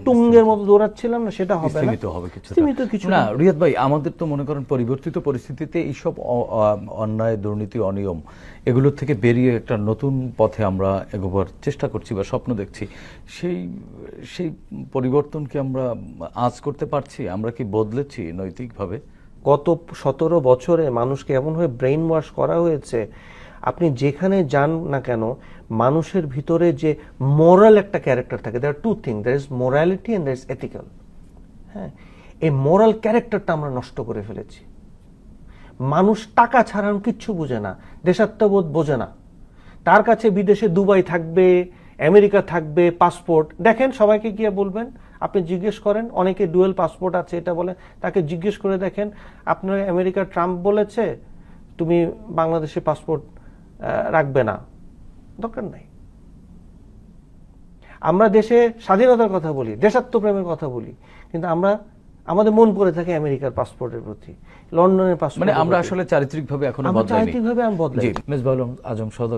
তুঙ্গের মতো দৌড়াচ্ছিলাম না, সেটা হবে না, সীমিত হবে কিছু সীমিত কিছু না। রিয়াদ ভাই, আমাদের তো মনে করেন পরিবর্তিত পরিস্থিতিতে এইসব অন্যায়, দুর্নীতি, অনিয়ম এগুলোর থেকে বেরিয়ে একটা নতুন পথে আমরা এগোবার চেষ্টা করছি বা স্বপ্ন দেখছি। সেই সেই পরিবর্তন কি আমরা আজ করতে পারছি? আমরা কি বদলেছি নৈতিকভাবে? গত 17 বছরে মানুষকে এমনভাবে ব্রেইন ওয়াশ করা হয়েছে, আপনি যেখানে যান না কেন মানুষের ভিতরে যে মোরাল একটা ক্যারেক্টার থাকে, there are two thing, there is morality and there is ethical. হ্যাঁ, এই মোরাল ক্যারেক্টারটা আমরা নষ্ট করে ফেলেছি। মানুষ টাকা ছাড়া কিচ্ছু বোঝে না, দেশাত্মবোধ বোঝে না। তার কাছে বিদেশে দুবাই থাকবে, আমেরিকা থাকবে, পাসপোর্ট। দেখেন, সবাইকে গিয়ে বলবেন, আপনি জিজ্ঞেস করেন, অনেকে ডুয়েল পাসপোর্ট আছে এটা বলে, তাকে জিজ্ঞেস করে দেখেন, আপনার আমেরিকার ট্রাম্প বলেছে তুমি বাংলাদেশে পাসপোর্ট রাখবে না, দরকার নাই। আমরা দেশে স্বাধীনতার কথা বলি, দেশাত্মপ্রেমের কথা বলি, কিন্তু আমরা আমাদের মন পড়ে থাকে আমেরিকার পাসপোর্টের প্রতি, লন্ডনের পাসপোর্ট। মানে আমরা আসলে চারিত্রিকভাবে এখনো বদলাইনি। চারিত্রিকভাবে আমি বদলাই। জি, মেজবাহুল আজম সওদাগর।